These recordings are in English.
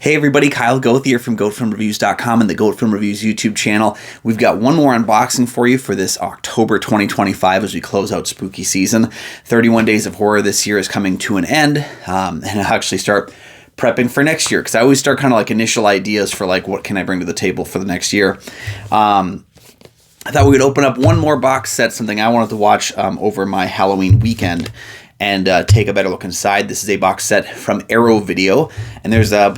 Hey everybody, Kyle Goth here from GoatFilmReviews.com and the Goat Film Reviews YouTube channel. We've got one more unboxing for you for this October 2025 as we close out spooky season. 31 Days of Horror this year is coming to an end, and I'll actually start prepping for next year because I always start kind of like initial ideas for like what can I bring to the table for the next year. I thought we would open up one more box set, something I wanted to watch over my Halloween weekend, and take a better look inside. This is a box set from Arrow Video, and there's a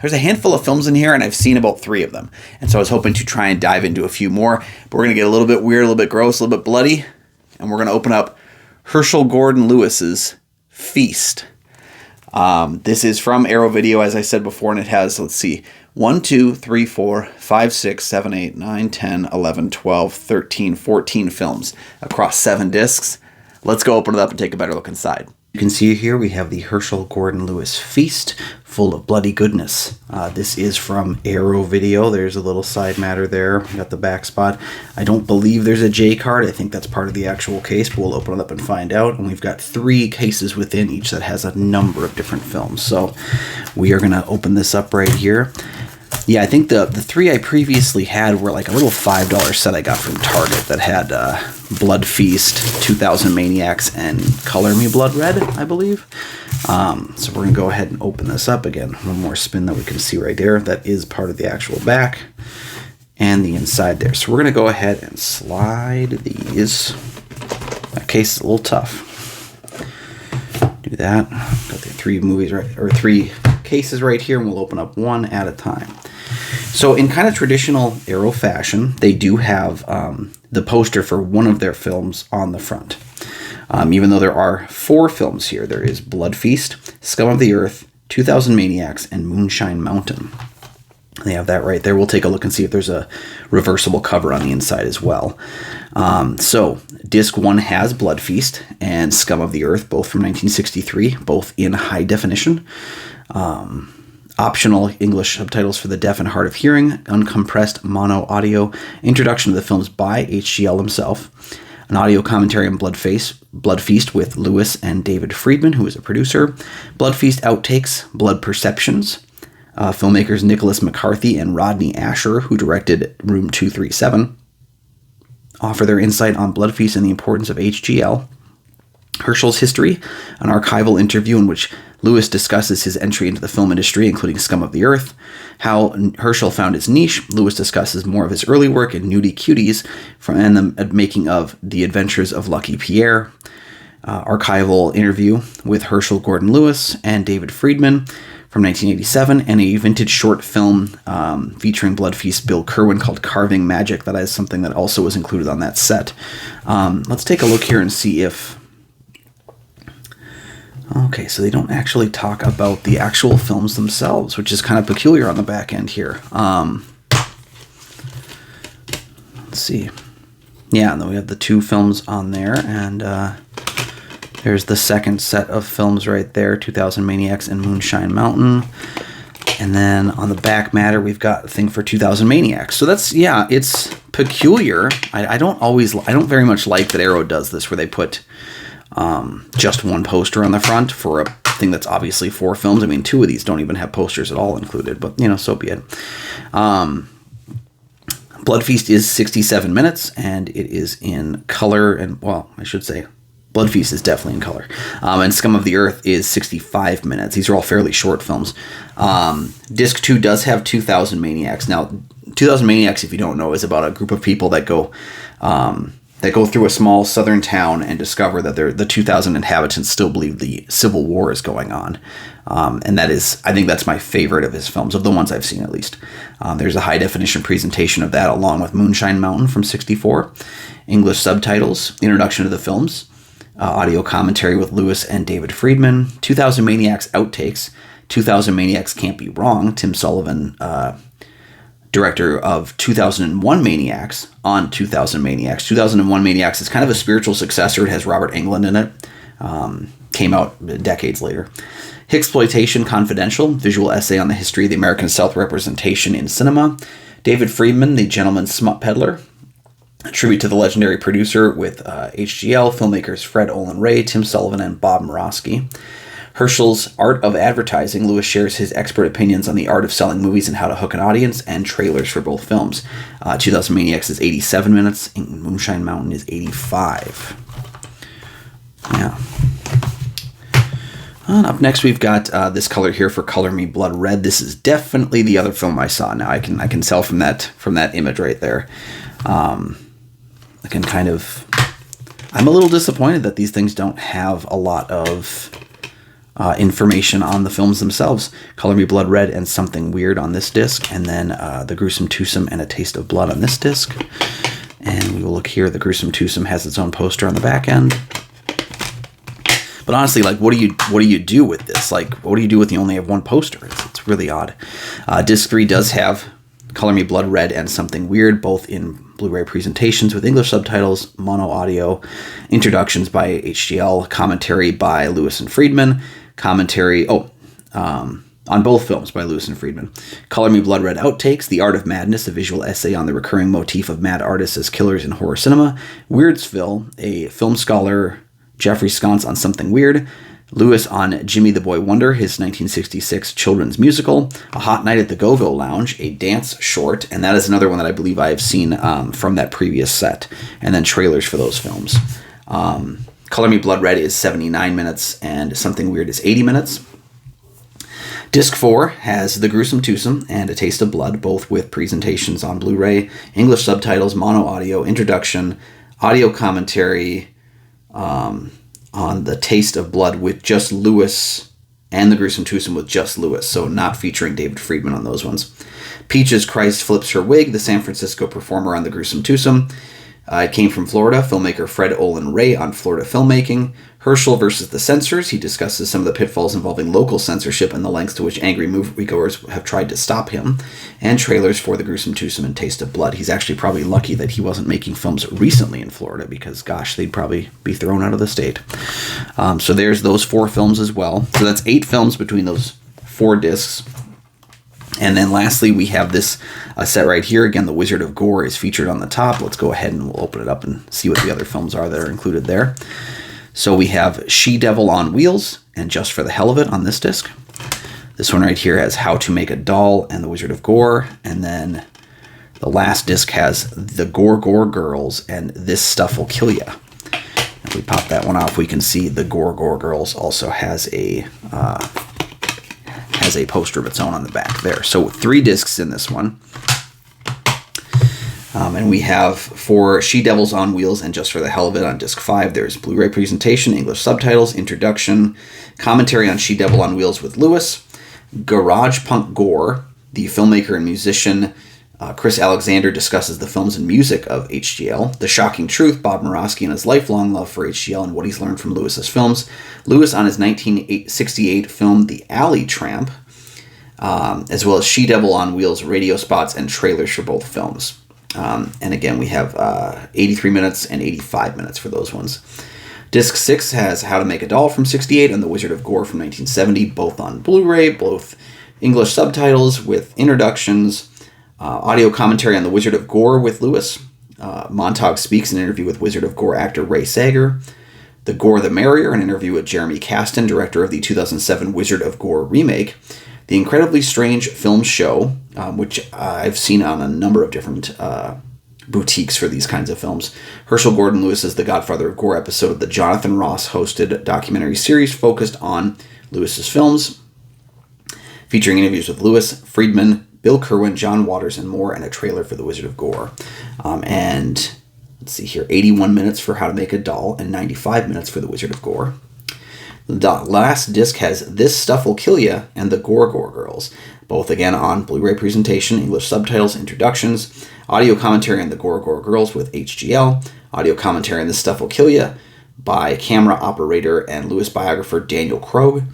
handful of films in here, and I've seen about 3 of them. And so I was hoping to try and dive into a few more, but we're going to get a little bit weird, a little bit gross, a little bit bloody, and we're going to open up Herschell Gordon Lewis's Feast. This is from Arrow Video, as I said before, and it has, let's see, 1, 2, 3, 4, 5, 6, 7, 8, 9, 10, 11, 12, 13, 14 films across 7 discs. Let's go open it up and take a better look inside. You can see here we have the Herschell Gordon Lewis Feast, full of bloody goodness. This is from Arrow Video. There's a little side matter there. We got the back spot. I don't believe there's a J card. I think that's part of the actual case, but we'll open it up and find out. And we've got 3 cases within each that has a number of different films. So we are going to open this up right here. Yeah, I think the 3 I previously had were like a little $5 set I got from Target that had Blood Feast, 2000 Maniacs, and Color Me Blood Red, I believe. So we're going to go ahead and open this up again. One more spin that we can see right there. That is part of the actual back and the inside there. So we're going to go ahead and slide these. That case is a little tough. Do that. Got the 3 movies right, or 3 cases right here, and we'll open up one at a time. So in kind of traditional Arrow fashion, they do have the poster for one of their films on the front. Even though there are 4 films here, there is Blood Feast, Scum of the Earth, 2000 Maniacs, and Moonshine Mountain. They have that right there. We'll take a look and see if there's a reversible cover on the inside as well. So disc 1 has Blood Feast and Scum of the Earth, both from 1963, both in high definition. Optional English subtitles for the deaf and hard of hearing, uncompressed mono audio, introduction to the films by HGL himself, an audio commentary on Blood Feast with Lewis and David Friedman, who is a producer, Blood Feast outtakes, Blood Perceptions, filmmakers Nicholas McCarthy and Rodney Asher, who directed Room 237, offer their insight on Blood Feast and the importance of HGL. Herschell's history, an archival interview in which Lewis discusses his entry into the film industry, including Scum of the Earth, how Herschell found his niche. Lewis discusses more of his early work in Nudie Cuties and the making of The Adventures of Lucky Pierre. Archival interview with Herschell Gordon Lewis and David Friedman from 1987, and a vintage short film featuring Blood Feast Bill Kerwin called Carving Magic. That is something that also was included on that set. Let's take a look here and see if... Okay, so they don't actually talk about the actual films themselves, which is kind of peculiar on the back end here. Let's see. Yeah, and then we have the 2 films on there, and there's the second set of films right there, 2000 Maniacs and Moonshine Mountain. And then on the back matter, we've got a thing for 2000 Maniacs. So that's, yeah, it's peculiar. I don't very much like that Arrow does this, where they put just one poster on the front for a thing that's obviously 4 films. I mean, 2 of these don't even have posters at all included, but, you know, so be it. Blood Feast is 67 minutes, and it is in color, and, well, I should say Blood Feast is definitely in color. And Scum of the Earth is 65 minutes. These are all fairly short films. Disc 2 does have 2000 Maniacs. Now, 2000 Maniacs, if you don't know, is about a group of people that go through a small southern town and discover that the 2,000 inhabitants still believe the Civil War is going on. And that is, I think that's my favorite of his films, of the ones I've seen at least. There's a high-definition presentation of that along with Moonshine Mountain from 1964, English subtitles, introduction to the films, audio commentary with Lewis and David Friedman, 2000 Maniacs outtakes, 2000 Maniacs Can't Be Wrong, Tim Sullivan, director of 2001 Maniacs on 2000 Maniacs. 2001 Maniacs is kind of a spiritual successor. It has Robert Englund in it. Came out decades later. Hicksploitation Confidential, visual essay on the history of the American South representation in cinema. David Friedman, The Gentleman's Smut Peddler. A tribute to the legendary producer with HGL, filmmakers Fred Olen Ray, Tim Sullivan, and Bob Murawski. Herschell's Art of Advertising, Lewis shares his expert opinions on the art of selling movies and how to hook an audience, and trailers for both films. 2000 Maniacs is 87 minutes, and Moonshine Mountain is 85. Yeah. And up next, we've got this color here for Color Me Blood Red. This is definitely the other film I saw. Now I can tell from that image right there. I can kind of. I'm a little disappointed that these things don't have a lot of information on the films themselves. Color Me Blood Red and Something Weird on this disc, and then The Gruesome Twosome and A Taste of Blood on this disc. And we will look here. The Gruesome Twosome has its own poster on the back end. But honestly, like, what do you do with this? Like, what do you do with you only have one poster? It's really odd. Disc 3 does have Color Me Blood Red and Something Weird, both in Blu-ray presentations with English subtitles, mono audio, introductions by HGL, commentary by Lewis and Friedman, commentary on both films by Lewis and Friedman. Color Me Blood Red Outtakes, The Art of Madness, a visual essay on the recurring motif of mad artists as killers in horror cinema. Weirdsville, a film scholar, Jeffrey Sconce on Something Weird. Lewis on Jimmy the Boy Wonder, his 1966 children's musical. A Hot Night at the Go-Go Lounge, a dance short, and that is another one that I believe I have seen from that previous set. And then trailers for those films. Color Me Blood Red is 79 minutes, and Something Weird is 80 minutes. Disc 4 has The Gruesome Twosome and A Taste of Blood, both with presentations on Blu-ray, English subtitles, mono audio, introduction, audio commentary, on The Taste of Blood with just Lewis, and The Gruesome Twosome with just Lewis, so not featuring David Friedman on those ones. Peaches Christ Flips Her Wig, the San Francisco performer on The Gruesome Twosome. It came from Florida, filmmaker Fred Olin Ray on Florida filmmaking. Herschell versus the Censors. He discusses some of the pitfalls involving local censorship and the lengths to which angry moviegoers have tried to stop him. And trailers for The Gruesome Twosome and Taste of Blood. He's actually probably lucky that he wasn't making films recently in Florida because, gosh, they'd probably be thrown out of the state. So there's those 4 films as well. So that's 8 films between those 4 discs. And then lastly, we have this set right here. Again, The Wizard of Gore is featured on the top. Let's go ahead and we'll open it up and see what the other films are that are included there. So we have She-Devil on Wheels and Just for the Hell of It on this disc. This one right here has How to Make a Doll and The Wizard of Gore. And then the last disc has The Gore Girls and This Stuff Will Kill Ya. If we pop that one off, we can see The Gore Girls also has a poster of its own on the back there. So 3 discs in this one. And we have for She-Devils on Wheels and Just for the Hell of It on disc 5, there's Blu-ray presentation, English subtitles, introduction, commentary on She-Devil on Wheels with Lewis, Garage Punk Gore, the filmmaker and musician Chris Alexander discusses the films and music of HGL, The Shocking Truth, Bob Murawski and his lifelong love for HGL and what he's learned from Lewis's films, Lewis on his 1968 film The Alley Tramp, as well as She-Devil on Wheels radio spots and trailers for both films. And again, we have 83 minutes and 85 minutes for those ones. Disc 6 has How to Make a Doll from 68 and The Wizard of Gore from 1970, both on Blu-ray, both English subtitles with introductions, audio commentary on The Wizard of Gore with Lewis. Montag speaks an interview with Wizard of Gore actor Ray Sager. The Gore the Merrier, an interview with Jeremy Kasten, director of the 2007 Wizard of Gore remake. The Incredibly Strange Film Show, which I've seen on a number of different boutiques for these kinds of films. Herschell Gordon Lewis's The Godfather of Gore episode, the Jonathan Ross hosted documentary series focused on Lewis's films, featuring interviews with Lewis, Friedman, Bill Kerwin, John Waters, and more, and a trailer for The Wizard of Gore. And let's see here, 81 minutes for How to Make a Doll and 95 minutes for The Wizard of Gore. The last disc has This Stuff Will Kill Ya and The Gore Girls, both again on Blu-ray presentation, English subtitles, introductions, audio commentary on The Gore Girls with HGL, audio commentary on This Stuff Will Kill Ya by camera operator and Lewis biographer Daniel Krogh.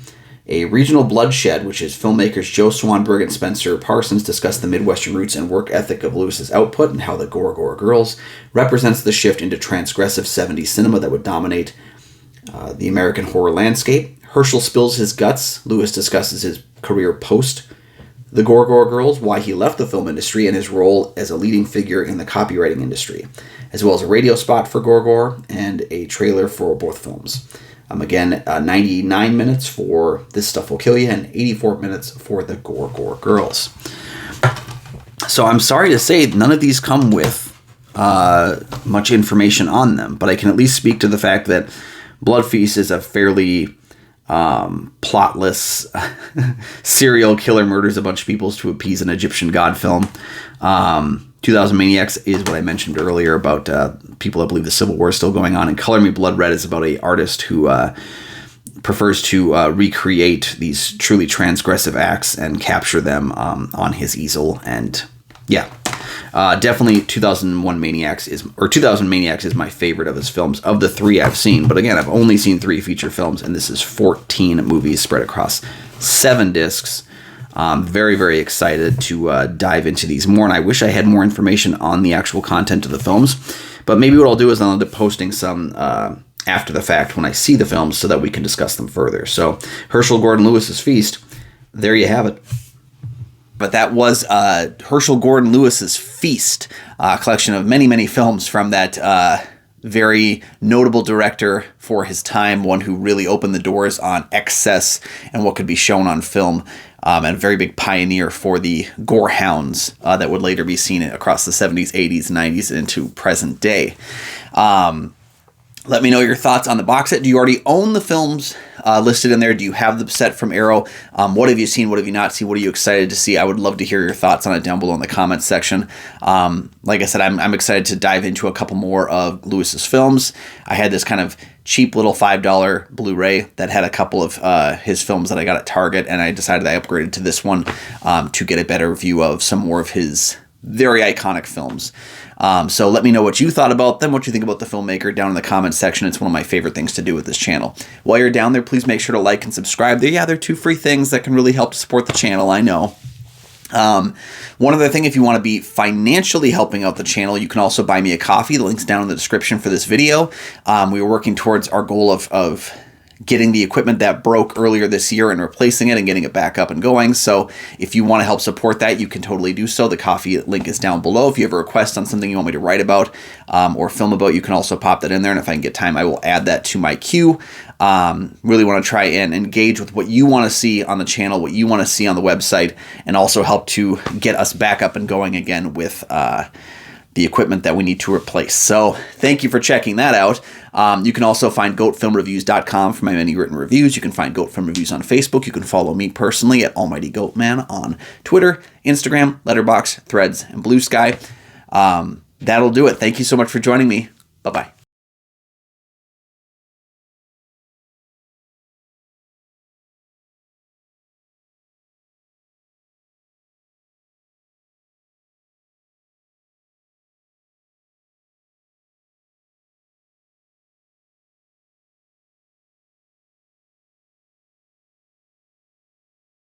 A Regional Bloodshed, which is filmmakers Joe Swanberg and Spencer Parsons discuss the Midwestern roots and work ethic of Lewis's output and how The Gore Girls represents the shift into transgressive 70s cinema that would dominate the American horror landscape. Herschell spills his guts. Lewis discusses his career post The Gore Girls, why he left the film industry, and his role as a leading figure in the copywriting industry, as well as a radio spot for Gore and a trailer for both films. Again, 99 minutes for This Stuff Will Kill You and 84 minutes for The Gore Gore Girls. So I'm sorry to say none of these come with much information on them, but I can at least speak to the fact that Blood Feast is a fairly plotless serial killer murders a bunch of people to appease an Egyptian god film. 2000 Maniacs is what I mentioned earlier about people that believe the Civil War is still going on, and Color Me Blood Red is about an artist who prefers to recreate these truly transgressive acts and capture them on his easel. And yeah, definitely 2000 Maniacs is my favorite of his films of the 3 I've seen. But again, I've only seen 3 feature films, and this is 14 movies spread across 7 discs. Very, very excited to dive into these more, and I wish I had more information on the actual content of the films, but maybe what I'll do is I'll end up posting some after the fact when I see the films so that we can discuss them further. So, Herschell Gordon Lewis's Feast, there you have it. But that was Herschell Gordon Lewis's Feast, a collection of many, many films from that very notable director for his time, one who really opened the doors on excess and what could be shown on film, and a very big pioneer for the gore hounds that would later be seen across the 70s, 80s, 90s, into present day. Let me know your thoughts on the box set. Do you already own the films listed in there? Do you have the set from Arrow? What have you seen? What have you not seen? What are you excited to see? I would love to hear your thoughts on it down below in the comments section. Like I said, I'm excited to dive into a couple more of Lewis's films. I had this kind of cheap little $5 Blu-ray that had a couple of his films that I got at Target, and I decided I upgraded to this one to get a better view of some more of his very iconic films. So let me know what you thought about them, what you think about the filmmaker down in the comments section. It's one of my favorite things to do with this channel. While you're down there, please make sure to like and subscribe. They're 2 free things that can really help to support the channel, I know. One other thing, if you want to be financially helping out the channel, you can also buy me a coffee. The link's down in the description for this video. We were working towards our goal of getting the equipment that broke earlier this year and replacing it and getting it back up and going. So if you want to help support that, you can totally do so. The coffee link is down below. If you have a request on something you want me to write about or film about, you can also pop that in there. And if I can get time, I will add that to my queue. Really want to try and engage with what you want to see on the channel, what you want to see on the website, and also help to get us back up and going again with the equipment that we need to replace. So thank you for checking that out. You can also find goatfilmreviews.com for my many written reviews. You can find Goat Film Reviews on Facebook. You can follow me personally at Almighty Goatman on Twitter, Instagram, Letterboxd, Threads, and Blue Sky. That'll do it. Thank you so much for joining me. Bye-bye.